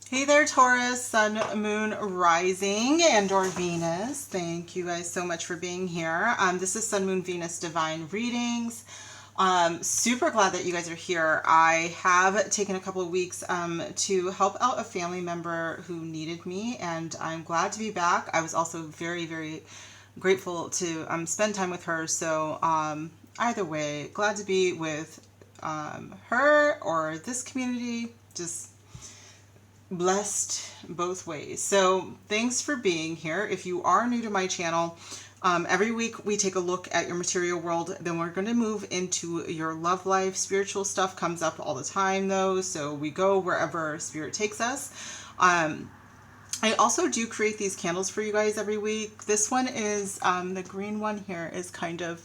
Hey there, Taurus, Sun, Moon, Rising, and or Venus. Thank you guys so much for being here. This is Sun, Moon, Venus Divine Readings. Super glad that you guys are here. I have taken a couple of weeks to help out a family member who needed me, and I'm glad to be back. I was also very, very grateful to spend time with her. So either way, glad to be with her or this community. Just blessed both ways. So thanks for being here. If you are new to my channel, every week we take a look at your material world, then we're going to move into your love life. Spiritual stuff comes up all the time though, so we go wherever spirit takes us. I also do create these candles for you guys every week. This one is, the green one here is kind of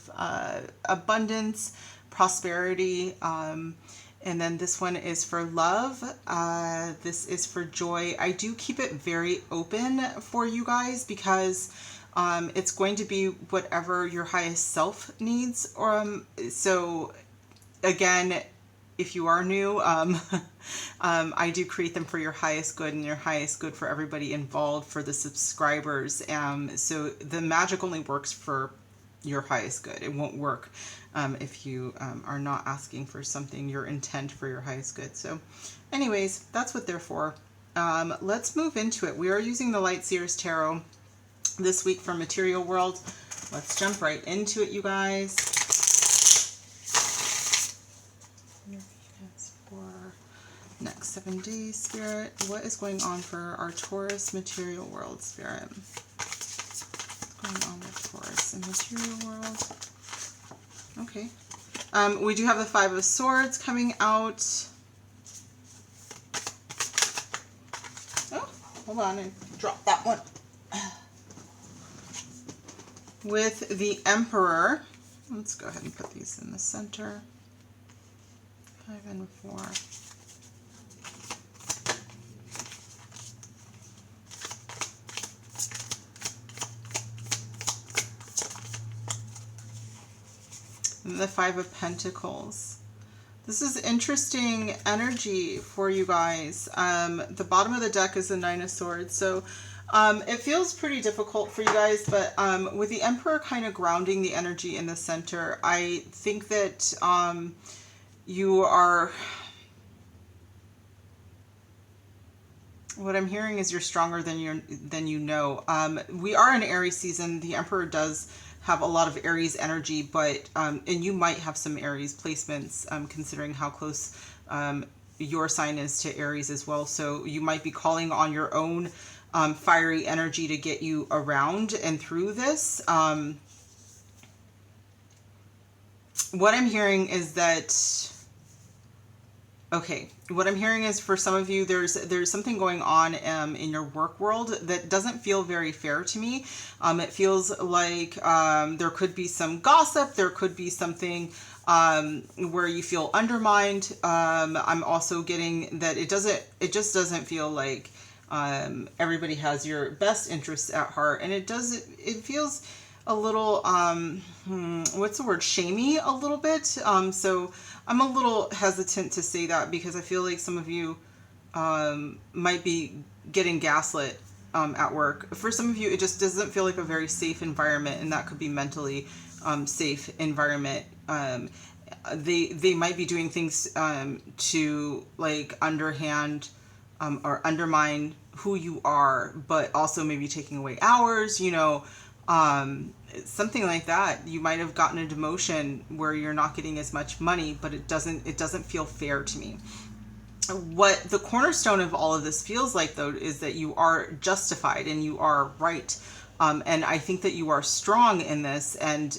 abundance, prosperity, and then this one is for love. This is for joy. I do keep it very open for you guys because it's going to be whatever your highest self needs. So again, if you are new, I do create them for your highest good and your highest good for everybody involved, for the subscribers. So the magic only works for your highest good. It won't work if you are not asking for something, your intent for your highest good. So anyways, that's what they're for. Let's move into it. We are using the Light Seers Tarot this week for Material World. Let's jump right into it, you guys. For next 7 days, Spirit, what is going on for our Taurus Material World, Spirit? What's going on with Taurus and Material World? Okay. We do have the Five of Swords coming out. Oh, hold on, I dropped that one. With the Emperor. Let's go ahead and put these in the center. 5 and 4. And the Five of Pentacles. This is interesting energy for you guys. The bottom of the deck is the Nine of Swords. So it feels pretty difficult for you guys, but with the Emperor kind of grounding the energy in the center, I think that you are... What I'm hearing is you're stronger than you know. We are in Aries season. The Emperor does have a lot of Aries energy, but and you might have some Aries placements considering how close your sign is to Aries as well. So you might be calling on your own fiery energy to get you around and through this. What I'm hearing is that... Okay, what I'm hearing is for some of you, there's something going on in your work world that doesn't feel very fair to me. It feels like there could be some gossip, there could be something where you feel undermined. I'm also getting that it just doesn't feel like everybody has your best interests at heart, and it feels a little what's the word, shamey a little bit. So I'm a little hesitant to say that because I feel like some of you might be getting gaslit at work. For some of you, it just doesn't feel like a very safe environment, and that could be mentally safe environment. They might be doing things to like underhand or undermine who you are, but also maybe taking away hours, you know, something like that. You might have gotten a demotion where you're not getting as much money, but it doesn't feel fair to me. What the cornerstone of all of this feels like, though, is that you are justified and you are right. And I think that you are strong in this, and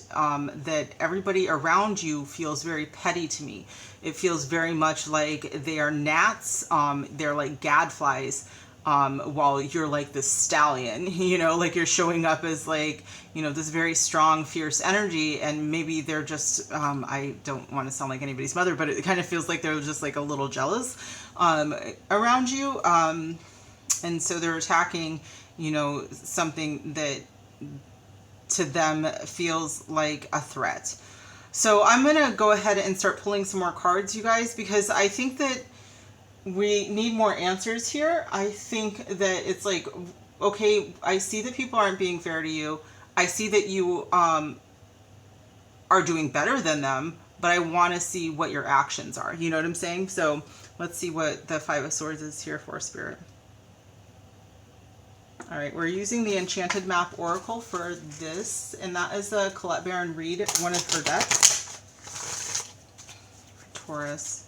that everybody around you feels very petty to me. It feels very much like they are gnats, they're like gadflies, while you're like this stallion, you know, like you're showing up as like, you know, this very strong, fierce energy, and maybe they're just, I don't want to sound like anybody's mother, but it kind of feels like they're just like a little jealous around you. And so they're attacking, you know, something that to them feels like a threat. So I'm going to go ahead and start pulling some more cards, you guys, because I think that we need more answers here. I think that it's like, okay, I see that people aren't being fair to you. I see that you are doing better than them, but I want to see what your actions are. You know what I'm saying? So let's see what the Five of Swords is here for, Spirit. All right, we're using the Enchanted Map Oracle for this, and that is a Colette Baron Reed, one of her decks. For Taurus.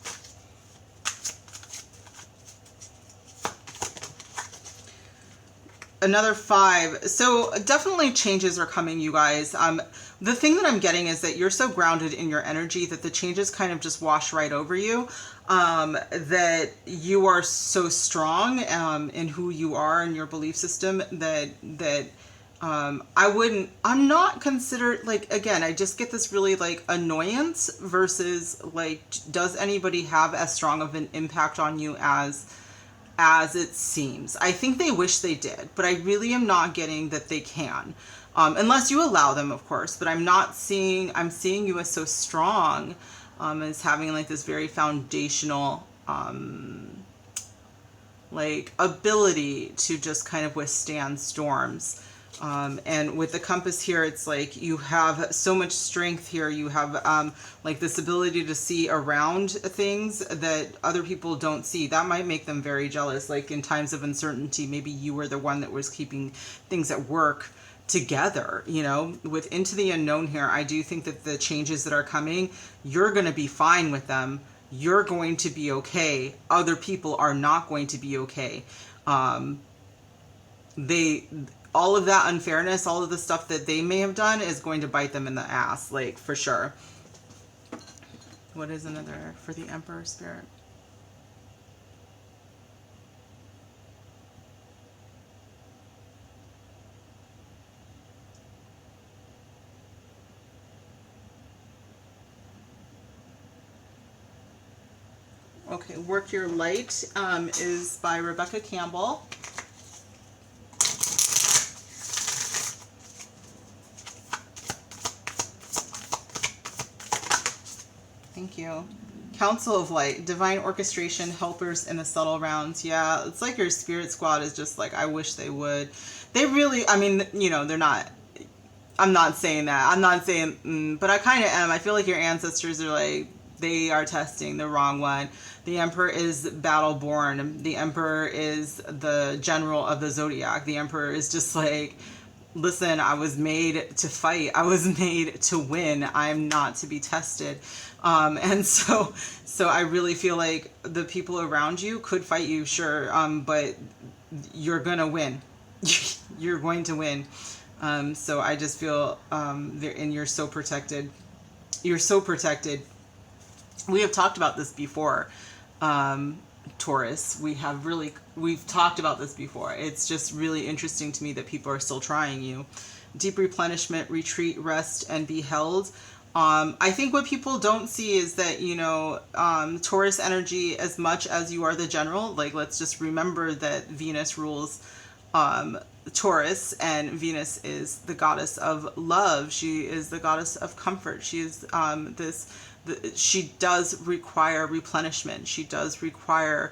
Another 5. So definitely changes are coming, you guys. The thing that I'm getting is that you're so grounded in your energy that the changes kind of just wash right over you. That you are so strong in who you are and your belief system that I'm not considered, like, again, I just get this really like annoyance versus like, does anybody have as strong of an impact on you as it seems? I think they wish they did, but I really am not getting that they can. Unless you allow them, of course, but I'm seeing you as so strong, as having like this very foundational, like ability to just kind of withstand storms. And with the compass here, it's like you have so much strength here. You have like this ability to see around things that other people don't see. That might make them very jealous. Like in times of uncertainty, maybe you were the one that was keeping things at work together, you know. With Into the Unknown here, I do think that the changes that are coming, you're going to be fine with them. You're going to be okay. Other people are not going to be okay. All of that unfairness, all of the stuff that they may have done is going to bite them in the ass, like, for sure. What is another for the Emperor, Spirit? Okay, Work Your Light is by Rebecca Campbell. Thank you. Council of Light, Divine Orchestration, Helpers in the Subtle Rounds. Yeah, it's like your spirit squad is just like, I wish they would. They really, I mean, you know, they're not, I'm not saying that. I'm not saying, but I kind of am. I feel like your ancestors are like, they are testing the wrong one. The Emperor is battle-born. The Emperor is the general of the zodiac. The Emperor is just like, listen, I was made to fight. I was made to win. I'm not to be tested. And so I really feel like the people around you could fight you, sure, but you're gonna win. You're going to win. So I just feel and you're so protected. You're so protected. We have talked about this before, Taurus. We've talked about this before. It's just really interesting to me that people are still trying you. Deep replenishment, retreat, rest, and be held. I think what people don't see is that, you know, Taurus energy, as much as you are the general, like, let's just remember that Venus rules Taurus, and Venus is the goddess of love. She is the goddess of comfort. She is she does require replenishment. She does require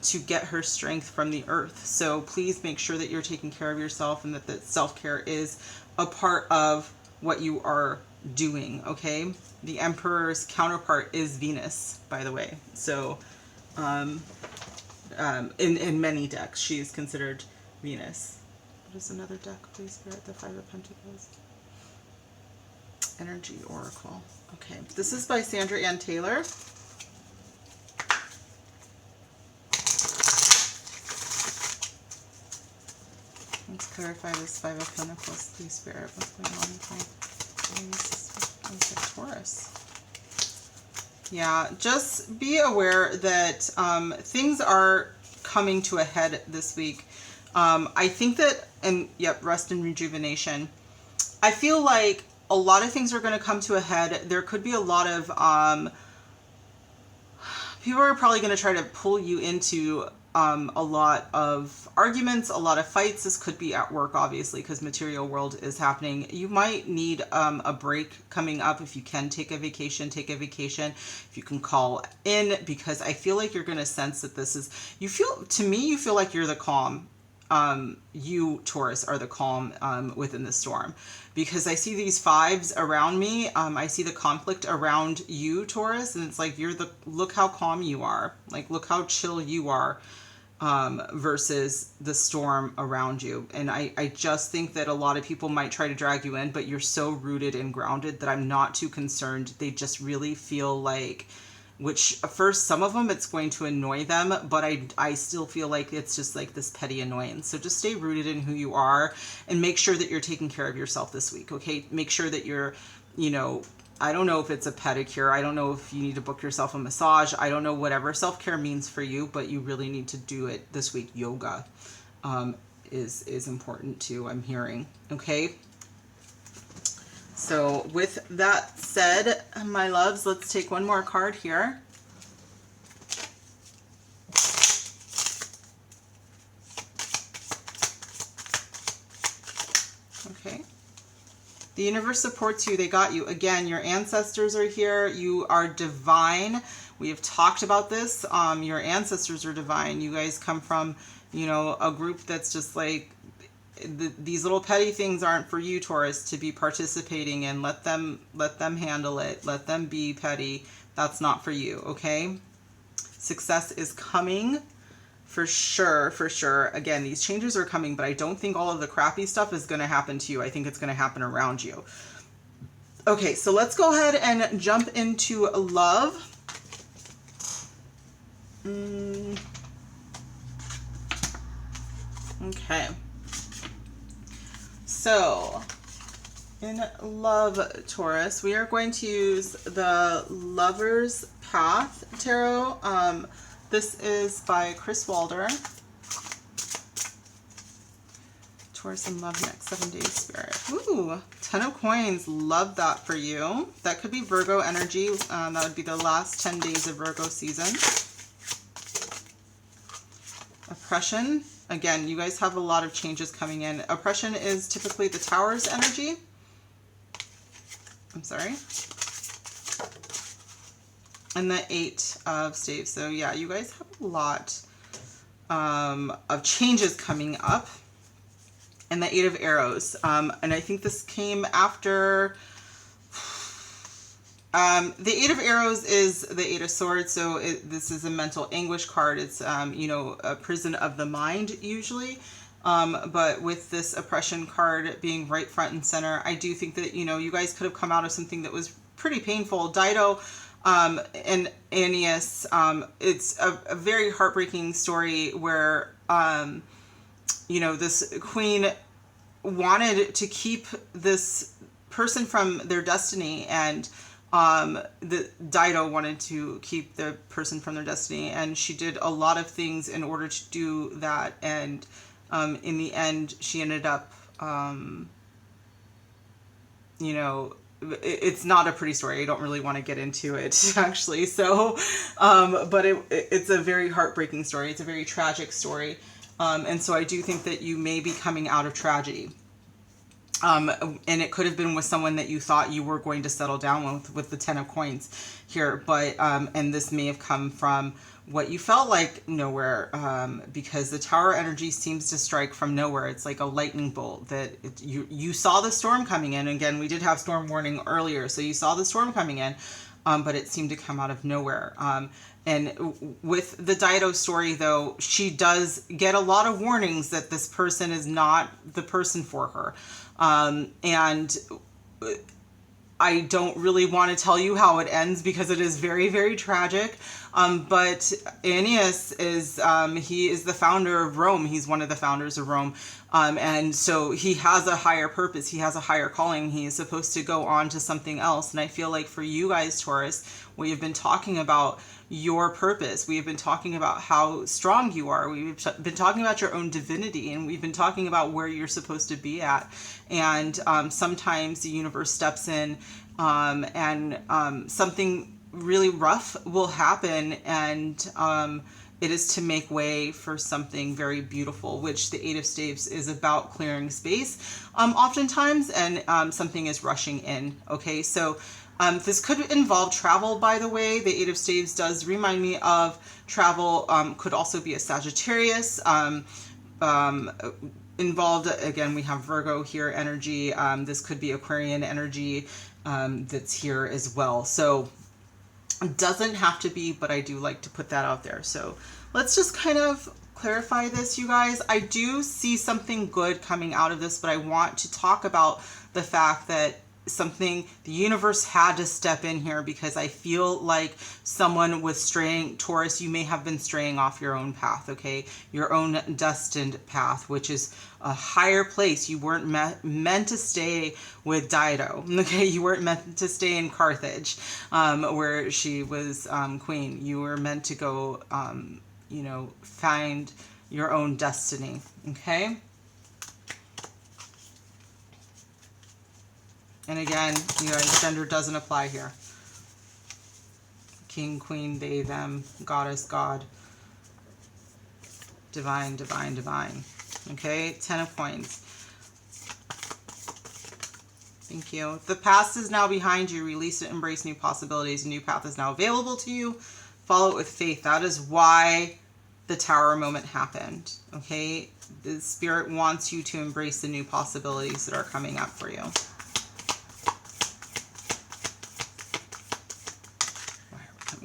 to get her strength from the earth. So please make sure that you're taking care of yourself, and that self-care is a part of what you are doing, okay? The Emperor's counterpart is Venus, by the way. So in many decks, she is considered Venus. What is another deck, please, Spirit? The Five of Pentacles. Energy Oracle. Okay, this is by Sandra Ann Taylor. Let's clarify this Five of Pentacles, please, Spirit. What's going on with Taurus? Yeah, just be aware that things are coming to a head this week. I think that, and yep, rest and rejuvenation. I feel like a lot of things are going to come to a head. There could be a lot of people are probably going to try to pull you into a lot of arguments, a lot of fights. This could be at work, obviously, because material world is happening. You might need a break coming up. If you can take a vacation, take a vacation. If you can call in, because I feel like you're going to sense that this is, you feel like you're the calm. You, Taurus, are the calm within the storm, because I see these fives around me. I see the conflict around you, Taurus, and it's like look how calm you are, like look how chill you are, versus the storm around you. And I just think that a lot of people might try to drag you in, but you're so rooted and grounded that I'm not too concerned. They just really feel like, which first, some of them, it's going to annoy them, but I still feel like it's just like this petty annoyance. So just stay rooted in who you are and make sure that you're taking care of yourself this week, okay? Make sure that you're, I don't know if it's a pedicure. I don't know if you need to book yourself a massage. I don't know, whatever self-care means for you, but you really need to do it this week. Yoga is important too, I'm hearing, okay? So with that said, my loves, let's take one more card here. Okay. The universe supports you. They got you. Again, your ancestors are here. You are divine. We have talked about this. Your ancestors are divine. You guys come from, a group that's just like, these little petty things aren't for you, Taurus, to be participating in. Let them handle it. Let them be petty. That's not for you, okay? Success is coming. For sure, for sure. Again, these changes are coming, but I don't think all of the crappy stuff is going to happen to you. I think it's going to happen around you. Okay, so let's go ahead and jump into love. Okay. So, in love, Taurus, we are going to use the Lover's Path Tarot. This is by Chris Walder. Taurus in love next 7 days, Spirit. Ooh, 10 of Coins. Love that for you. That could be Virgo energy. That would be the last 10 days of Virgo season. Oppression. Again, you guys have a lot of changes coming in. Oppression is typically the Tower's energy. I'm sorry. And the 8 of Staves. So yeah, you guys have a lot of changes coming up. And the 8 of Arrows. And I think this came after... the 8 of Arrows is the 8 of Swords, so this is a mental anguish card. It's, a prison of the mind, usually. But with this oppression card being right front and center, I do think that, you guys could have come out of something that was pretty painful. Dido and Aeneas, it's a very heartbreaking story where, this queen wanted to keep this person from their destiny, and the Dido wanted to keep the person from their destiny, and she did a lot of things in order to do that, and in the end she ended up it's not a pretty story. I don't really want to get into it, actually. So but it's a very heartbreaking story. It's a very tragic story, and so I do think that you may be coming out of tragedy. And it could have been with someone that you thought you were going to settle down with the 10 of Coins here, but and this may have come from what you felt like nowhere, because the Tower energy seems to strike from nowhere. It's like a lightning bolt that you saw the storm coming in. Again, we did have storm warning earlier, so you saw the storm coming in, but it seemed to come out of nowhere. And with the Dido story, though, she does get a lot of warnings that this person is not the person for her. And I don't really want to tell you how it ends because it is very, very tragic. But Aeneas is, he is the founder of Rome. He's one of the founders of Rome. And so he has a higher purpose. He has a higher calling. He is supposed to go on to something else. And I feel like for you guys, Taurus, we have been talking about your purpose. We have been talking about how strong you are. We've been talking about your own divinity, and we've been talking about where you're supposed to be at. And sometimes the universe steps in, and something really rough will happen, and it is to make way for something very beautiful, which the Eight of Staves is about clearing space oftentimes, and something is rushing in. Okay, so this could involve travel, by the way. The Eight of Staves does remind me of travel. Could also be a Sagittarius. Involved, again, we have Virgo here energy. This could be Aquarian energy that's here as well. So it doesn't have to be, but I do like to put that out there. So let's just kind of clarify this, you guys. I do see something good coming out of this, but I want to talk about the fact that the universe had to step in here, because I feel like someone was straying. Taurus, you may have been straying off your own path, okay? Your own destined path, which is a higher place. You weren't meant to stay with Dido, okay? You weren't meant to stay in Carthage, where she was queen. You were meant to go, you know, find your own destiny, okay? And again, you guys, gender doesn't apply here. King, queen, they, them, goddess, God, divine, divine, divine. Okay, 10 of coins. Thank you. The past is now behind you. Release it, embrace new possibilities. A new path is now available to you. Follow it with faith. That is why the Tower moment happened. Okay, the Spirit wants you to embrace the new possibilities that are coming up for you.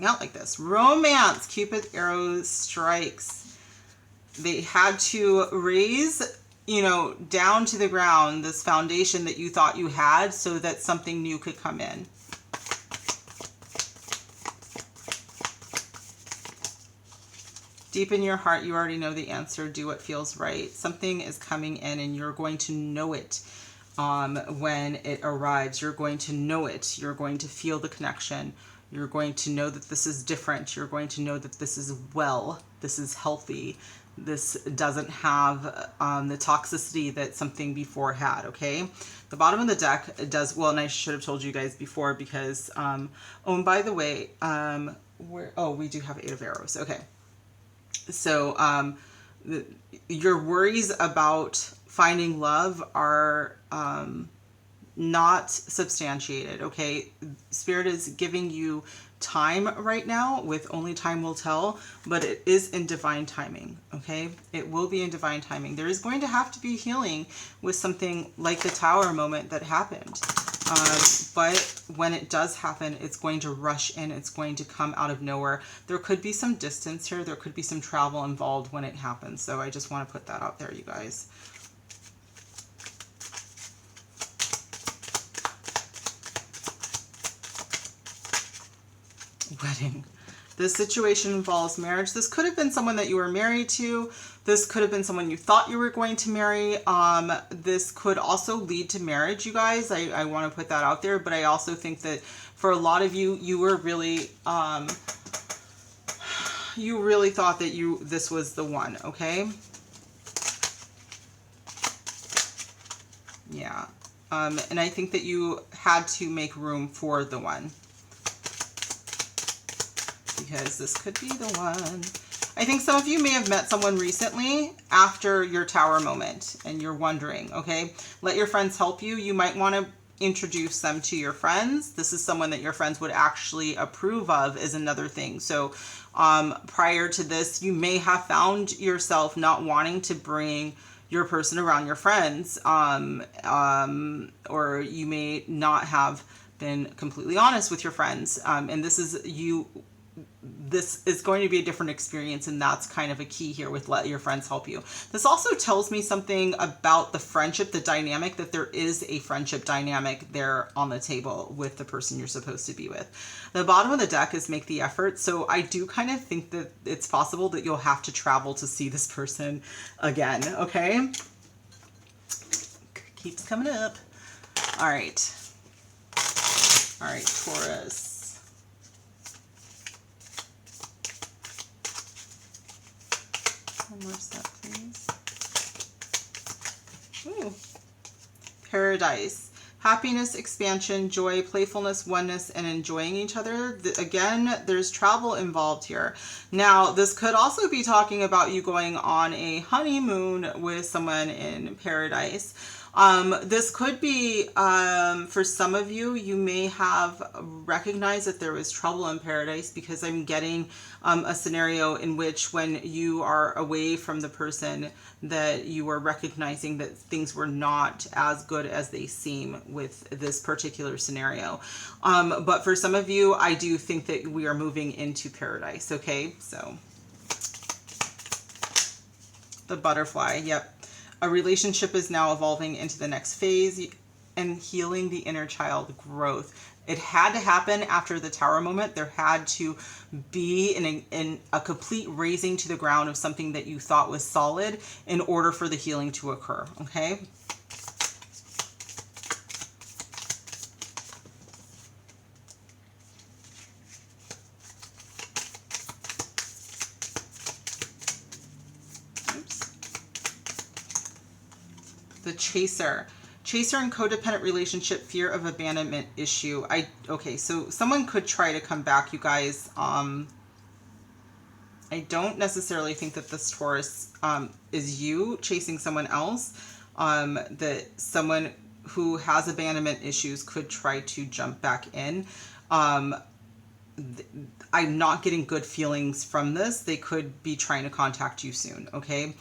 Out like this. Romance. Cupid arrow strikes. They had to raise, you know, down to the ground this foundation that you thought you had so that something new could come in. Deep in your heart, you already know the answer. Do what feels right. Something is coming in and you're going to know it when it arrives. You're going to know it. You're going to feel the connection. You're going to know that this is different. You're going to know that this is well, this is healthy. This doesn't have the toxicity that something before had, okay? The bottom of the deck does, well, and I should have told you guys before because, oh, and by the way, we do have 8 of arrows, okay. So your worries about finding love are not substantiated, okay? Spirit is giving you time right now, with only time will tell, but it is in divine timing, okay? It will be in divine timing. There is going to have to be healing with something like the Tower moment that happened. But when it does happen, it's going to rush in. It's going to come out of nowhere. There could be some distance here. There could be some travel involved when it happens. So I just want to put that out there, you guys. Wedding. This situation involves marriage. This could have been someone that you were married to. This could have been someone you thought you were going to marry. This could also lead to marriage, you guys. I want to put that out there, but I also think that for a lot of you, you were really, you really thought that this was the one, okay? Yeah. And I think that you had to make room for the one, because this could be the one. I think some of you may have met someone recently after your Tower moment and you're wondering, okay? Let your friends help you. You might want to introduce them to your friends. This is someone that your friends would actually approve of, is another thing. So prior to this, you may have found yourself not wanting to bring your person around your friends, or you may not have been completely honest with your friends. And this is going to be a different experience, and that's kind of a key here with let your friends help you. This also tells me something about the friendship, the dynamic, that there is a friendship dynamic there on the table with the person you're supposed to be with. The bottom of the deck is make the effort. So I do kind of think that it's possible that you'll have to travel to see this person again, okay? Keeps coming up. All right. All right, Taurus. One more step, please. Ooh. Paradise. Happiness, expansion, joy, playfulness, oneness, and enjoying each other. Again, there's travel involved here. Now, this could also be talking about you going on a honeymoon with someone in paradise. This could be, for some of you, you may have recognized that there was trouble in paradise, because I'm getting a scenario in which when you are away from the person that you are recognizing that things were not as good as they seem with this particular scenario. But for some of you, I do think that we are moving into paradise. Okay, so the butterfly, yep. A relationship is now evolving into the next phase and healing the inner child growth. It had to happen after the Tower moment. There had to be in a complete razing to the ground of something that you thought was solid in order for the healing to occur, okay? The chaser and codependent relationship, fear of abandonment issue. Okay, so someone could try to come back, you guys. I don't necessarily think that this Taurus is you chasing someone else. That someone who has abandonment issues could try to jump back in. I'm not getting good feelings from this. They could be trying to contact you soon, okay?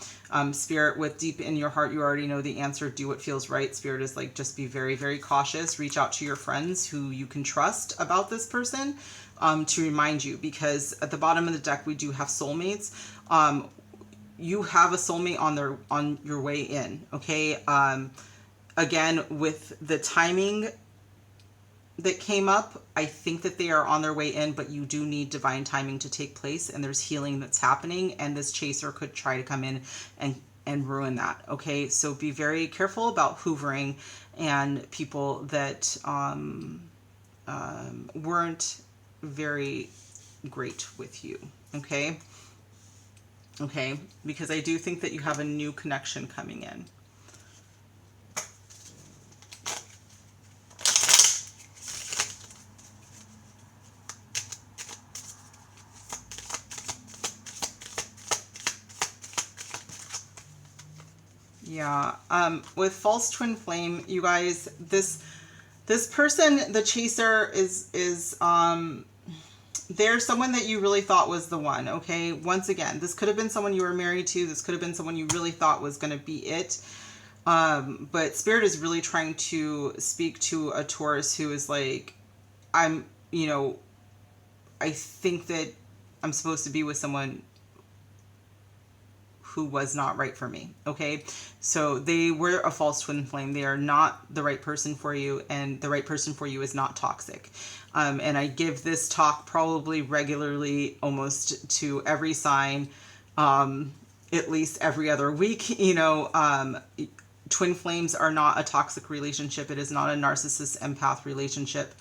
Spirit, with deep in your heart, you already know the answer. Do what feels right. Spirit is like, just be very, very cautious. Reach out to your friends who you can trust about this person to remind you, because at the bottom of the deck, we do have soulmates. You have a soulmate on your way in, okay? Again, with the timing that came up, I think that they are on their way in, but you do need divine timing to take place, and there's healing that's happening, and this chaser could try to come in and ruin that, okay? So be very careful about hoovering and people that weren't very great with you, okay? Okay, because I do think that you have a new connection coming in. Yeah, with false twin flame, you guys, this person, the chaser, is they're someone that you really thought was the one, okay? Once again, this could have been someone you were married to. This could have been someone you really thought was going to be it. But Spirit is really trying to speak to a Taurus who is like, I think that I'm supposed to be with someone who was not right for me, okay? So they were a false twin flame. They are not the right person for you, and the right person for you is not toxic. And I give this talk probably regularly, almost to every sign, at least every other week. Twin flames are not a toxic relationship. It is not a narcissist empath relationship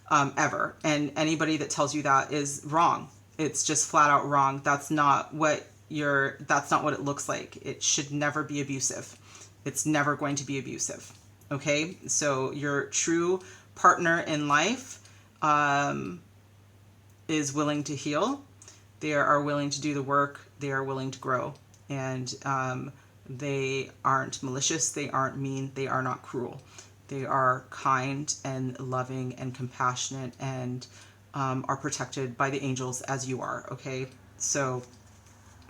ever. And anybody that tells you that is wrong. It's just flat out wrong. That's not what it looks like. It should never be abusive. It's never going to be abusive. Okay? So your true partner in life is willing to heal. They are willing to do the work. They are willing to grow. And they aren't malicious. They aren't mean. They are not cruel. They are kind and loving and compassionate, and are protected by the angels as you are. Okay? So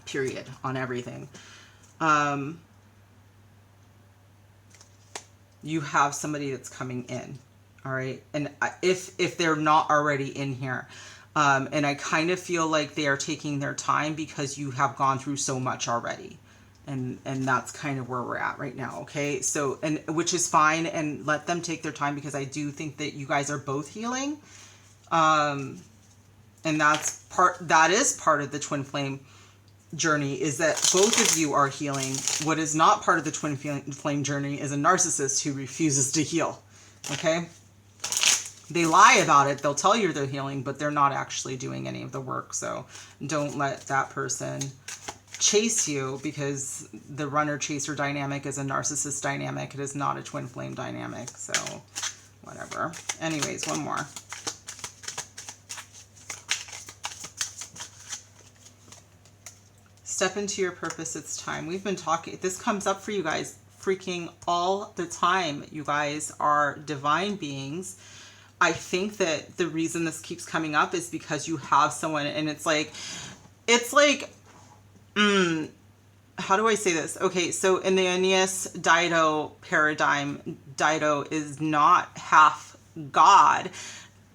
period on everything. You have somebody that's coming in, all right? And if they're not already in here, and I kind of feel like they are taking their time because you have gone through so much already, and that's kind of where we're at right now, okay? So, and which is fine, and let them take their time, because I do think that you guys are both healing, and that is part of the twin flame journey, is that both of you are healing. What is not part of the twin flame journey is a narcissist who refuses to heal. Okay? They lie about it. They'll tell you they're healing, but they're not actually doing any of the work. So don't let that person chase you, because the runner-chaser dynamic is a narcissist dynamic. It is not a twin flame dynamic. So whatever. Anyways, one more. Step into your purpose. It's time. We've been talking. This comes up for you guys freaking all the time. You guys are divine beings. I think that the reason this keeps coming up is because you have someone, and it's like, how do I say this? Okay, so in the Aeneas Dido paradigm, Dido is not half God.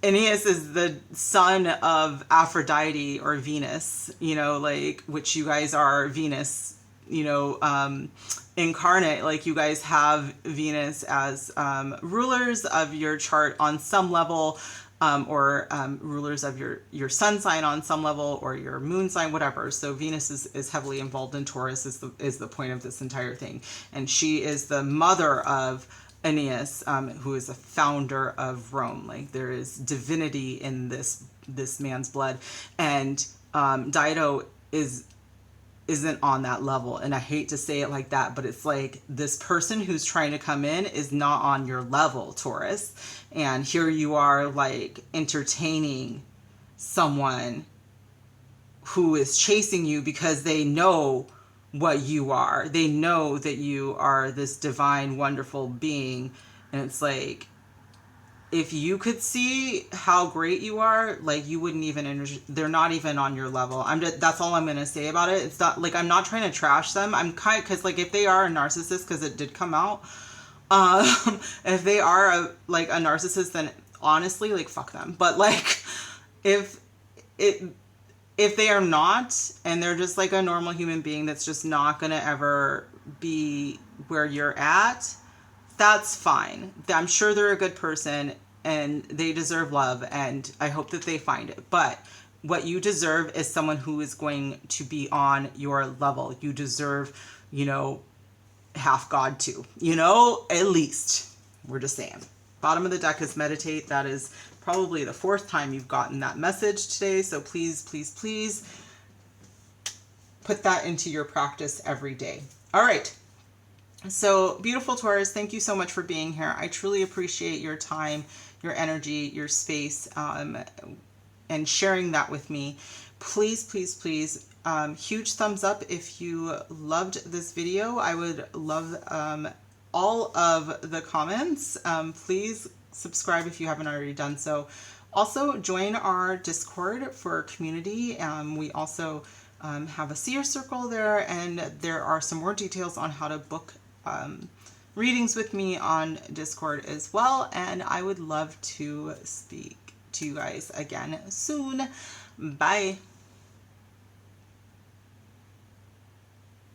Aeneas is the son of Aphrodite or Venus, you know, like, which you guys are Venus, you know, incarnate. Like, you guys have Venus as rulers of your chart on some level, or rulers of your sun sign on some level, or your moon sign, whatever. So Venus is heavily involved in Taurus, is the point of this entire thing. And she is the mother of Aeneas, who is a founder of Rome. Like, there is divinity in this man's blood, and Dido isn't on that level. And I hate to say it like that, but it's like, this person who's trying to come in is not on your level, Taurus. And here you are, like, entertaining someone who is chasing you because they know what you are. They know that you are this divine, wonderful being. And it's like, if you could see how great you are, like, you wouldn't even, they're not even on your level. That's all I'm going to say about it. It's not like, I'm not trying to trash them. I'm kind, because, like, if they are a narcissist, because it did come out, if they are a narcissist, then honestly, like, fuck them. But, like, if they are not, and they're just like a normal human being that's just not going to ever be where you're at, that's fine. I'm sure they're a good person and they deserve love, and I hope that they find it. But what you deserve is someone who is going to be on your level. You deserve, you know, half God too, you know, at least. We're just saying. Bottom of the deck is meditate. That is probably the 4th time you've gotten that message today. So please, please, please put that into your practice every day. All right. So, beautiful Taurus, thank you so much for being here. I truly appreciate your time, your energy, your space, and sharing that with me. Please, please, please, huge thumbs up if you loved this video. I would love all of the comments. Please subscribe if you haven't already done so. Also, join our Discord for community. We also have a seer circle there, and there are some more details on how to book readings with me on Discord as well. And I would love to speak to you guys again soon. Bye.